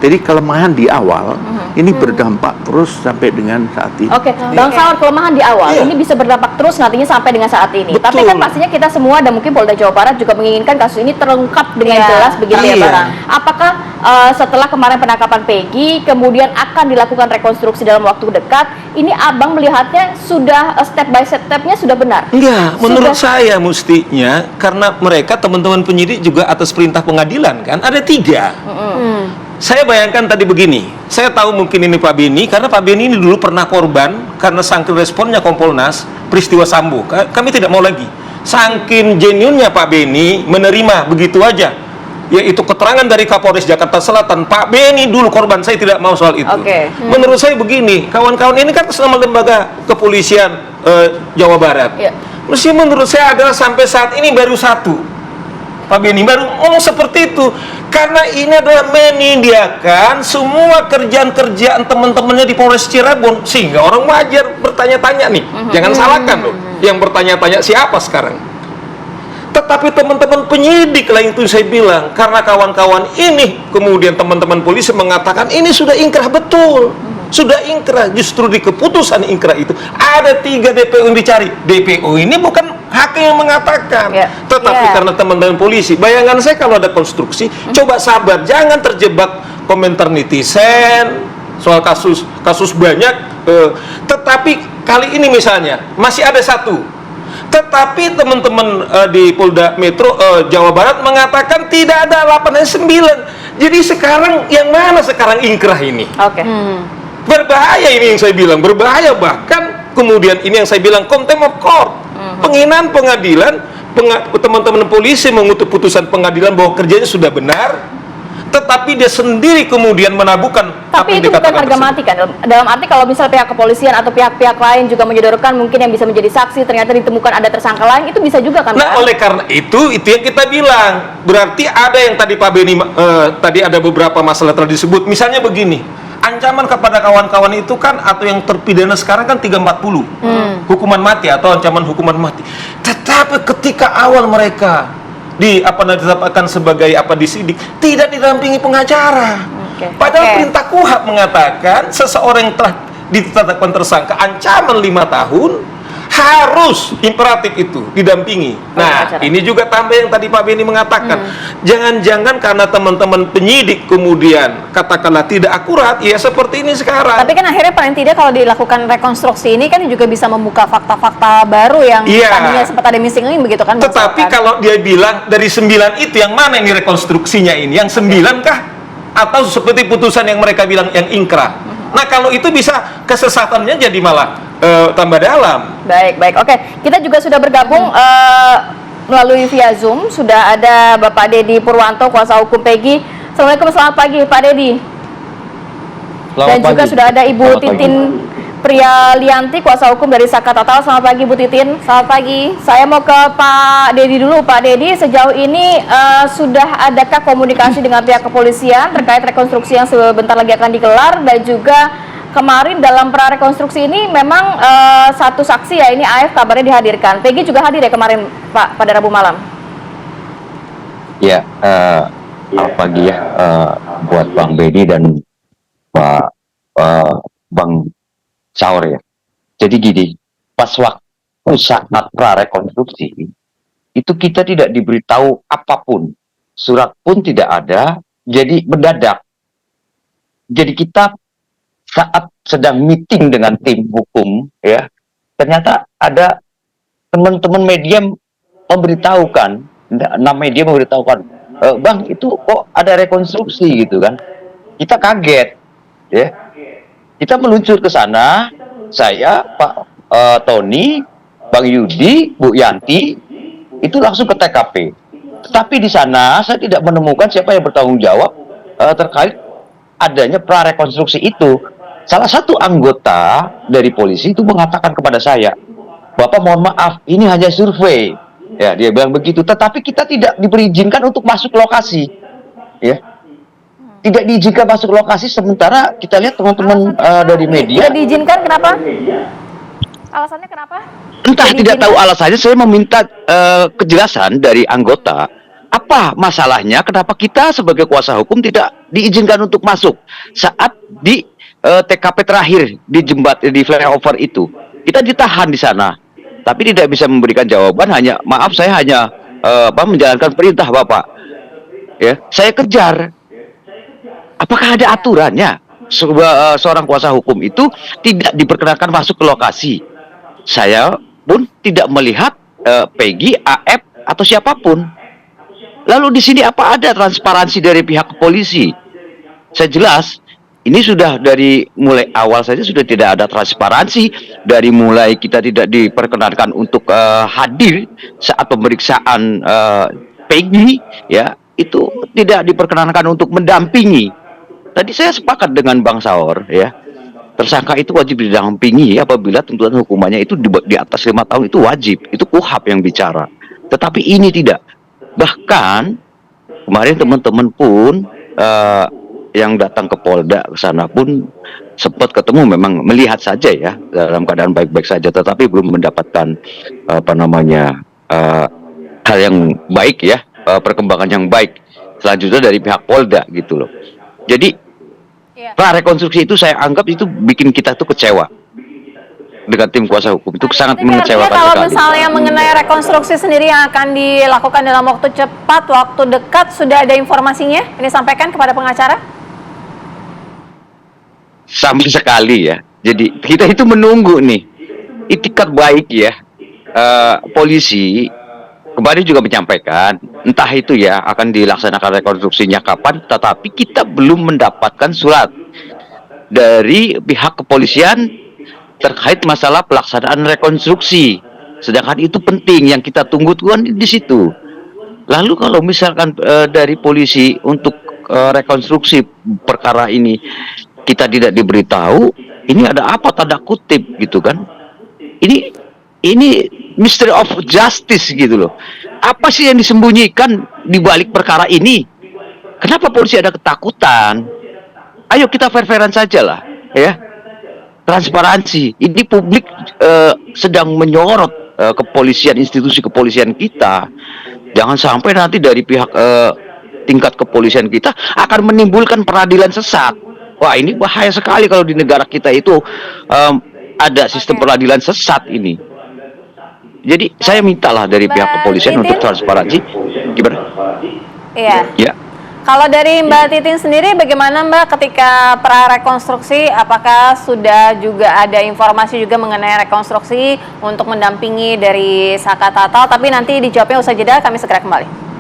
Jadi kelemahan di awal ini berdampak terus sampai dengan saat ini. Oke, Bang Saur, kelemahan di awal ini bisa berdampak terus nantinya sampai dengan saat ini. Betul. Tapi kan pastinya kita semua dan mungkin Polda Jawa Barat juga menginginkan kasus ini terungkap dengan jelas begitu ya, Bang. Apakah setelah kemarin penangkapan Peggy kemudian akan dilakukan rekonstruksi dalam waktu dekat? Ini Abang melihatnya sudah step by step-nya sudah benar? Enggak, menurut saya mestinya karena mereka teman-teman penyidik juga atas perintah pengadilan kan ada 3. Saya bayangkan tadi begini, saya tahu mungkin ini Pak Beni, karena Pak Beni ini dulu pernah korban karena saking responnya Kompolnas peristiwa Sambo. Kami tidak mau lagi. Saking genuinnya Pak Beni menerima begitu aja, yaitu keterangan dari Kapolres Jakarta Selatan. Pak Beni dulu korban, saya tidak mau soal itu. Menurut saya begini, kawan-kawan ini kan selama lembaga kepolisian Jawa Barat. Mesti menurut saya adalah sampai saat ini baru 1. Pak Beni baru ngomong seperti itu karena ini adalah menyediakan semua kerjaan-kerjaan teman-temannya di Polres Cirebon sehingga orang wajar bertanya-tanya nih. Jangan salahkan loh yang bertanya-tanya siapa sekarang. Tetapi teman-teman penyidik lah itu saya bilang karena kawan-kawan ini kemudian teman-teman polisi mengatakan ini sudah ingkrah betul. Sudah ingkrah, justru di keputusan ingkrah itu ada 3 DPO yang dicari. DPO ini bukan hakim yang mengatakan, tetapi karena teman-teman polisi. Bayangan saya kalau ada konstruksi, coba sabar, jangan terjebak komentar netizen soal kasus banyak. Tetapi kali ini misalnya masih ada 1. Tetapi teman-teman di Polda Metro Jawa Barat mengatakan tidak ada 8 dan 9. Jadi sekarang yang mana sekarang ingkrah ini? Berbahaya ini yang saya bilang, berbahaya. Bahkan kemudian ini yang saya bilang contempt of court, penghinaan pengadilan. Teman-teman polisi mengutuk putusan pengadilan bahwa kerjanya sudah benar, tetapi dia sendiri kemudian menabuhkan. Tapi itu bukan harga mati kan? Dalam arti kalau misal pihak kepolisian atau pihak-pihak lain juga menyodorkan mungkin yang bisa menjadi saksi, ternyata ditemukan ada tersangka lain, itu bisa juga kan? Nah, oleh karena itu yang kita bilang, berarti ada yang tadi Pak Beni, tadi ada beberapa masalah telah disebut, misalnya begini. Ancaman kepada kawan-kawan itu kan atau yang terpidana sekarang kan 340 hukuman mati atau ancaman hukuman mati. Tetapi ketika awal mereka ditetapkan sebagai disidik, tidak didampingi pengacara. Padahal perintah KUHP mengatakan seseorang yang telah ditetapkan tersangka ancaman 5 tahun harus imperatif itu didampingi. Nah, ini juga tambah yang tadi Pak Beni mengatakan, jangan-jangan karena teman-teman penyidik kemudian katakanlah tidak akurat, ya seperti ini sekarang. Tapi kan akhirnya paling tidak kalau dilakukan rekonstruksi ini kan juga bisa membuka fakta-fakta baru yang tadinya sempat ada missing link begitu kan? Tetapi kalau dia bilang dari 9 itu yang mana ini rekonstruksinya ini? Yang 9 kah? Atau seperti putusan yang mereka bilang yang ingkrah? Nah, kalau itu bisa kesesatannya jadi malah tambah dalam. Baik. Oke, kita juga sudah bergabung melalui via Zoom. Sudah ada Bapak Dedi Purwanto, kuasa hukum Peggy. Assalamualaikum, selamat pagi Pak Dedi. Dan juga sudah ada Ibu Titin Prialianti, kuasa hukum dari Saka Total. Selamat pagi Bu Titin. Selamat pagi. Saya mau ke Pak Dedi dulu. Pak Dedi, sejauh ini sudah adakah komunikasi dengan pihak kepolisian terkait rekonstruksi yang sebentar lagi akan digelar, dan juga kemarin dalam prarekonstruksi ini memang satu saksi ya, ini AF kabarnya dihadirkan. Peggy juga hadir ya kemarin Pak pada Rabu malam. Ya, selamat pagi ya buat Bang Bedi dan Pak Bang Saur ya. Jadi gini, pas waktu saat prarekonstruksi itu kita tidak diberitahu apapun, surat pun tidak ada, jadi mendadak. Jadi kita saat sedang meeting dengan tim hukum ya, ternyata ada teman-teman media memberitahukan, media memberitahukan, Bang itu kok ada rekonstruksi gitu kan. Kita kaget ya, kita meluncur ke sana, saya, Pak Tony, Bang Yudi, Bu Yanti itu langsung ke TKP. Tetapi di sana saya tidak menemukan siapa yang bertanggung jawab terkait adanya prarekonstruksi itu. Salah satu anggota dari polisi itu mengatakan kepada saya, Bapak mohon maaf, ini hanya survei. Ya, dia bilang begitu. Tetapi kita tidak diizinkan untuk masuk lokasi. Ya, tidak diizinkan masuk lokasi. Sementara kita lihat teman-teman dari media. Tidak diizinkan kenapa? Alasannya kenapa? Entah, tidak tahu alasannya. Saya meminta kejelasan dari anggota Apa masalahnya? Kenapa kita sebagai kuasa hukum tidak diizinkan untuk masuk saat di TKP terakhir di flyover itu? Kita ditahan di sana, tapi tidak bisa memberikan jawaban. Hanya maaf, saya hanya menjalankan perintah Bapak. Ya, saya kejar. Apakah ada aturannya? Seorang kuasa hukum itu tidak diperkenankan masuk ke lokasi. Saya pun tidak melihat Peggy, AF atau siapapun. Lalu di sini apa ada transparansi dari pihak polisi? Saya jelas, ini sudah dari mulai awal saja sudah tidak ada transparansi. Dari mulai kita tidak diperkenankan untuk hadir saat pemeriksaan Peggy, ya itu tidak diperkenankan untuk mendampingi. Tadi saya sepakat dengan Bang Saur, ya. Tersangka itu wajib didampingi apabila tuntutan hukumannya itu di atas 5 tahun, itu wajib. Itu KUHP yang bicara. Tetapi ini tidak. Bahkan kemarin teman-teman pun yang datang ke Polda ke sana pun sempat ketemu, memang melihat saja ya dalam keadaan baik-baik saja, tetapi belum mendapatkan hal yang baik ya, perkembangan yang baik selanjutnya dari pihak Polda gitu loh. Jadi prarekonstruksi itu saya anggap itu bikin kita tuh kecewa dengan tim kuasa hukum, itu sangat mengecewakan kalau sekali. misalnya mengenai rekonstruksi sendiri yang akan dilakukan dalam waktu cepat, waktu dekat, sudah ada informasinya? Ini sampaikan kepada pengacara? Sama sekali ya. Jadi kita itu menunggu nih itikat baik ya. Polisi kemarin juga menyampaikan, entah itu ya akan dilaksanakan rekonstruksinya kapan, tetapi kita belum mendapatkan surat dari pihak kepolisian terkait masalah pelaksanaan rekonstruksi. Sedangkan itu penting, yang kita tunggu tuan di situ. Lalu kalau misalkan dari polisi untuk rekonstruksi perkara ini kita tidak diberitahu, ini ada apa tanda kutip gitu kan? Ini mystery of justice gitu loh. Apa sih yang disembunyikan di balik perkara ini? Kenapa polisi ada ketakutan? Ayo kita fair-fairan saja lah, ya. Transparansi. Ini publik sedang menyorot kepolisian, institusi kepolisian kita. Jangan sampai nanti dari pihak tingkat kepolisian kita akan menimbulkan peradilan sesat. Wah, ini bahaya sekali kalau di negara kita itu ada sistem peradilan sesat ini. Jadi saya mintalah dari pihak kepolisian untuk transparansi. Gimana? Iya. Ya. Kalau dari Mbak Titin sendiri bagaimana Mbak ketika prarekonstruksi, apakah sudah juga ada informasi juga mengenai rekonstruksi untuk mendampingi dari Saka Tatal? Tapi nanti dijawabnya usai jeda, kami segera kembali.